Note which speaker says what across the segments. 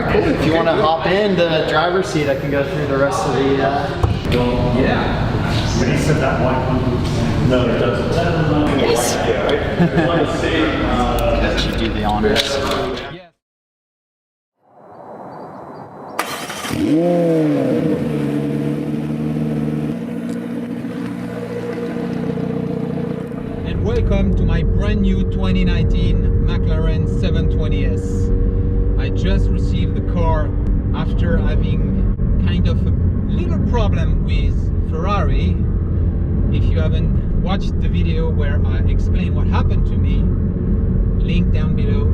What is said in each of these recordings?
Speaker 1: right, cool. If you want to hop in the driver's seat, I can go through the rest of the.
Speaker 2: Yeah.
Speaker 3: When he said that white one, no, it doesn't.
Speaker 1: Yes. Let you do the honors.
Speaker 2: And welcome to my brand new 2019 McLaren 720S. I just received the car after having kind of a little problem with Ferrari. If you haven't watched the video where I explain what happened to me, link down below.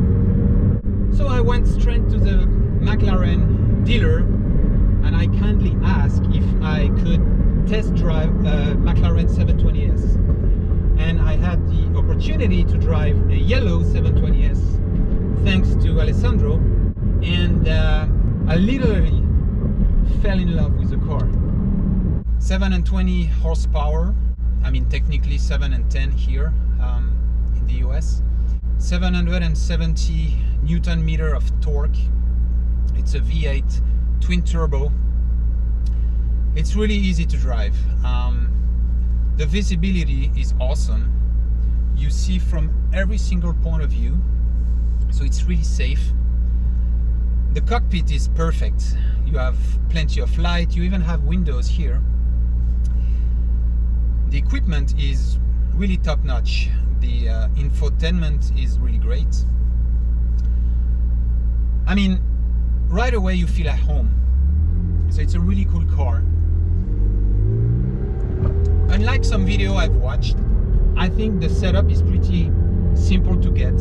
Speaker 2: So I went straight to the McLaren dealer and I kindly asked if I could test drive a McLaren 720S. And I had the opportunity to drive a yellow 720S thanks to Alessandro, and I literally fell in love with the car. 720 horsepower, I mean technically 710 here in the US. 770 Newton meter of torque. It's a V8 twin turbo. It's really easy to drive. The visibility is awesome. You see from every single point of view, so it's really safe. The cockpit is perfect. You have plenty of light. You even have windows here. The equipment is really top-notch. The infotainment is really great. I mean, right away you feel at home. So it's a really cool car. Unlike some video I've watched, I think the setup is pretty simple to get.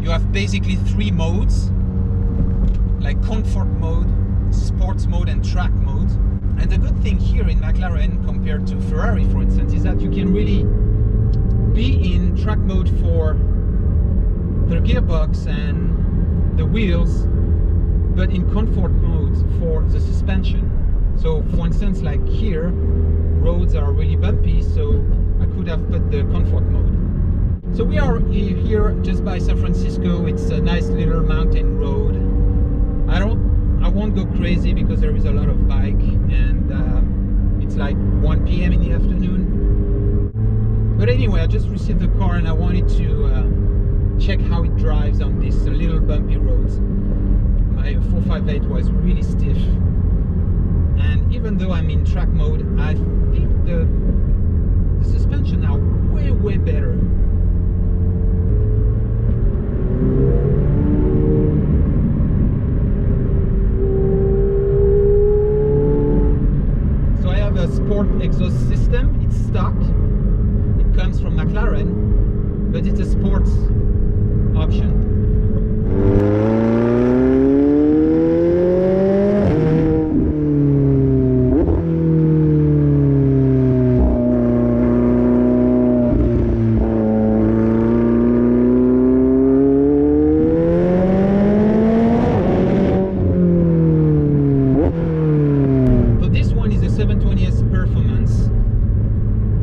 Speaker 2: You have basically 3 modes, like comfort mode, sports mode and track mode. And the good thing here in McLaren compared to Ferrari, for instance, is that you can really be in track mode for the gearbox and the wheels, but in comfort mode for the suspension. So for instance, like here, roads are really bumpy, so I could have put the comfort mode. So we are here just by San Francisco. It's a nice little mountain road. I won't go crazy because there is a lot of bike, and it's like 1 p.m. in the afternoon. But anyway, I just received the car and I wanted to check how it drives on these little bumpy roads. My 458 was really stiff, and even though I'm in track mode, I think the suspension are way better. So I have a sport exhaust system. It's stock. It comes from McLaren, but it's a sports option.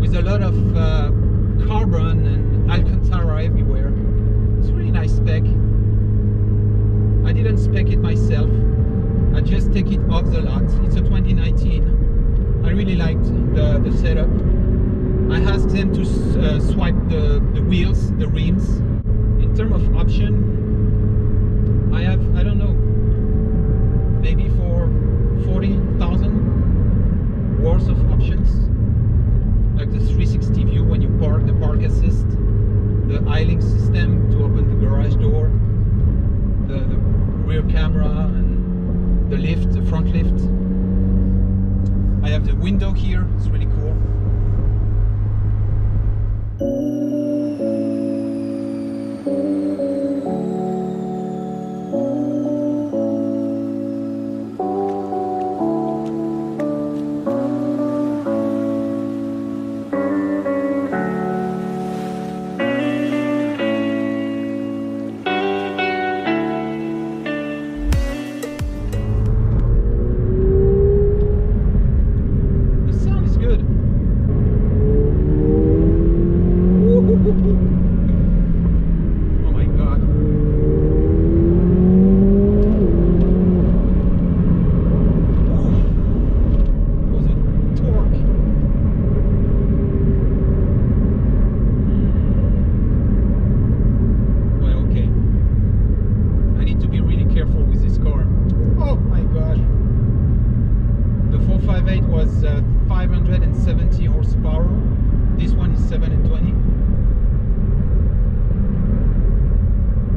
Speaker 2: A lot of carbon and Alcantara everywhere. It's really nice spec. I didn't spec it myself. I just take it off the lot. It's a 2019. I really liked the setup. I asked them to swipe the wheels, the rims. In terms of option, I have, I don't know, maybe for 40,000 worth of options. Like the 360 view when you park, the park assist, the idling system to open the garage door, the rear camera, and the lift, the front lift. I have the window here, it's really cool. was 570 horsepower. This one is 720.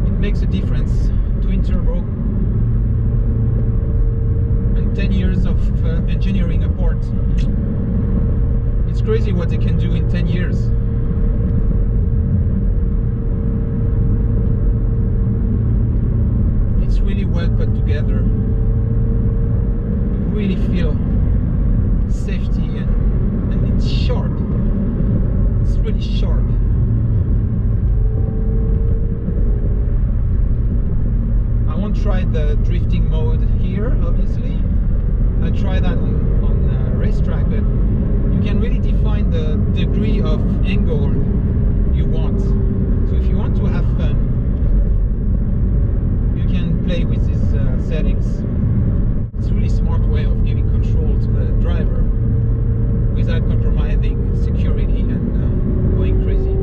Speaker 2: It makes a difference. Twin turbo and 10 years of engineering apart. It's crazy what they can do in 10 years. It's really well put together. You really feel safety and it's sharp. It's really sharp. I won't try the drifting mode here, obviously. I'll try that on a racetrack, but you can really define the degree of angle you want. So if you want to have fun, you can play with these settings. It's a really smart way of giving control to the driver without compromising security and going crazy.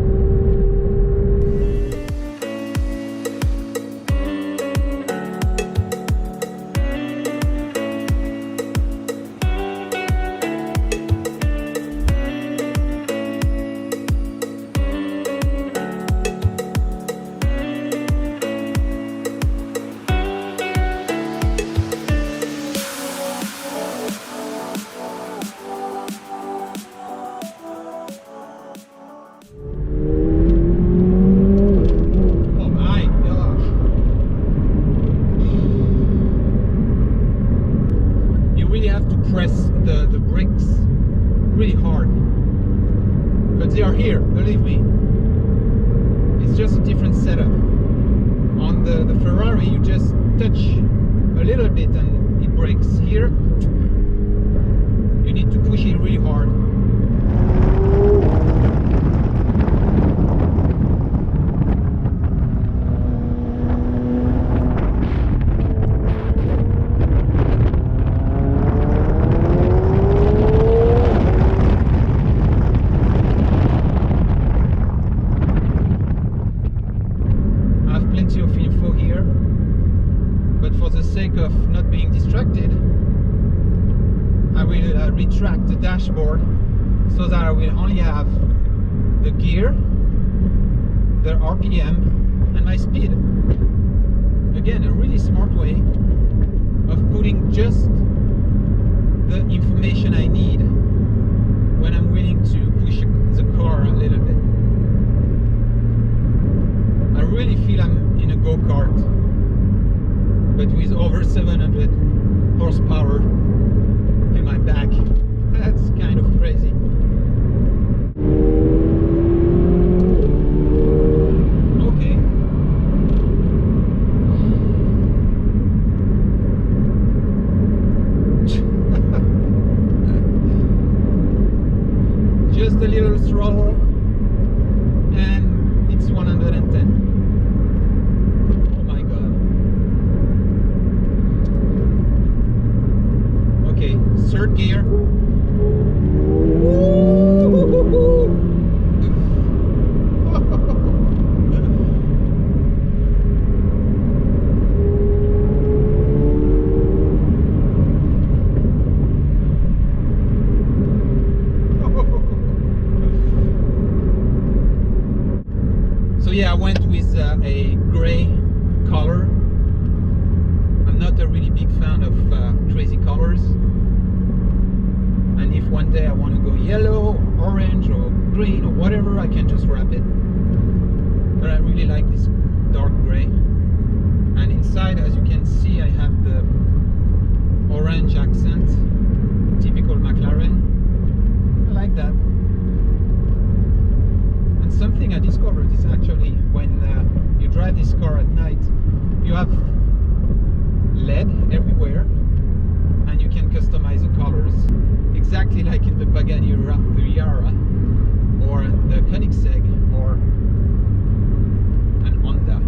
Speaker 2: Press the brakes really hard, but they are here, believe me. It's just a different setup. On the Ferrari you just touch a little bit and it brakes. Here you need to push it really hard. Of info here, but for the sake of not being distracted, I will retract the dashboard so that I will only have the gear, the RPM, and my speed. Again, a really smart way of putting just the information I need when I'm willing to push the car a little bit. I really feel I'm in a go-kart, but with over 700 horsepower in my back. That's kind of crazy. Okay. Just a little throttle and it's 110. Third gear. So yeah, I went with a gray color. I'm not a really big fan of crazy colors. And if one day I want to go yellow, or orange, or green, or whatever, I can just wrap it. But I really like this dark gray. And inside, as you can see, I have the orange accent, typical McLaren. I like that. And something I discovered is actually when you drive this car at night, you have LED everywhere, and you can customize the colors. Exactly like in the Pagani Huayra or the Koenigsegg or an Honda.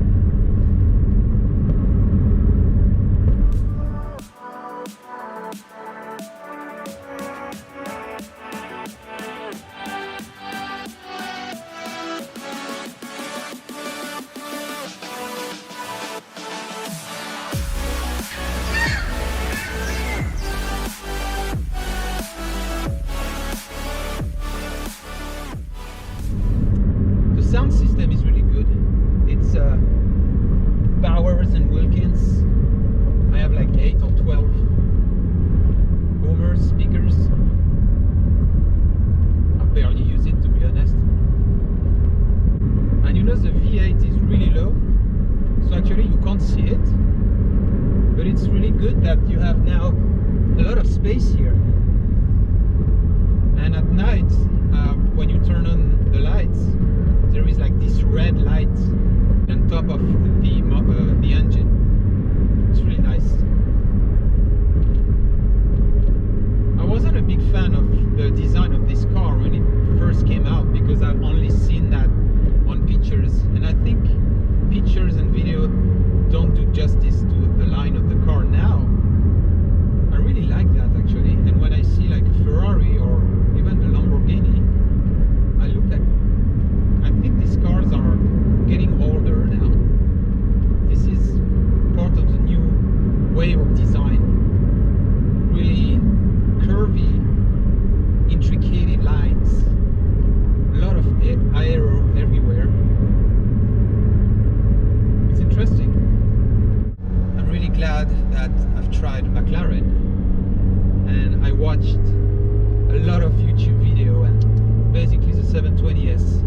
Speaker 2: 720S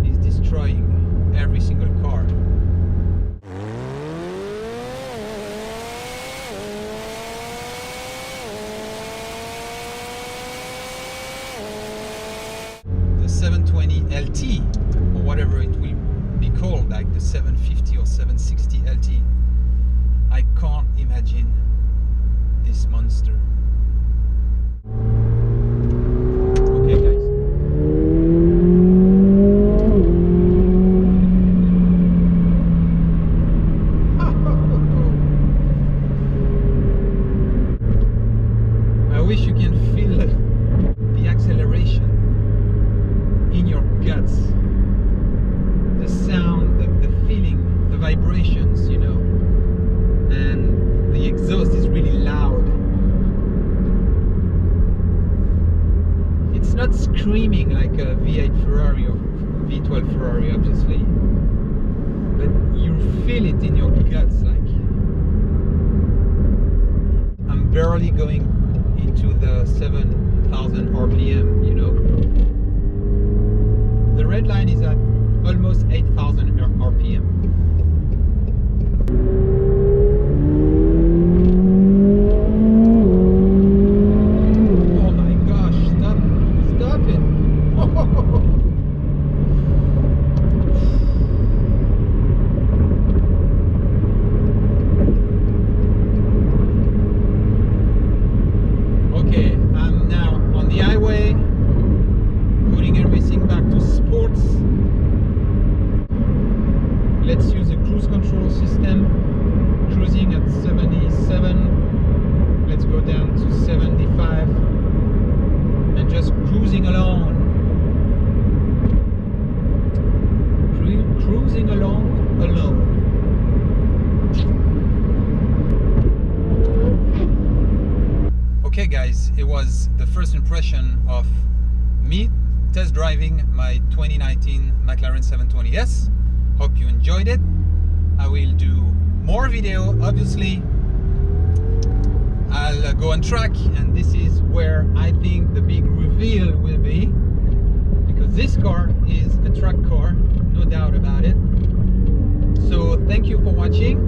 Speaker 2: is destroying every single car. The 720 LT, or whatever it will be called, like the 750 or 760 LT. I can't imagine this monster. Okay, guys. I wish you can feel the acceleration in your guts, the sound, the feeling, the vibrations, you know, and the exhaust is really loud. It's not screaming like a V8 Ferrari or V12 Ferrari, obviously, but you feel it in your guts. Like, I'm barely going into the 7,000 RPM, you know. The red line is at almost 8,000 RPM. Oh my gosh, stop it. Okay, I'm now on the highway, putting everything back to sports. Let's use a cruise control system, cruising at 77. Let's go down to 75 and just cruising along. Cruising along alone. Okay guys, it was the first impression of me test driving my 2019 McLaren 720S. Hope you enjoyed it. I will do more video, obviously. I'll go on track, and this is where I think the big reveal will be, because this car is a track car, no doubt about it. So thank you for watching.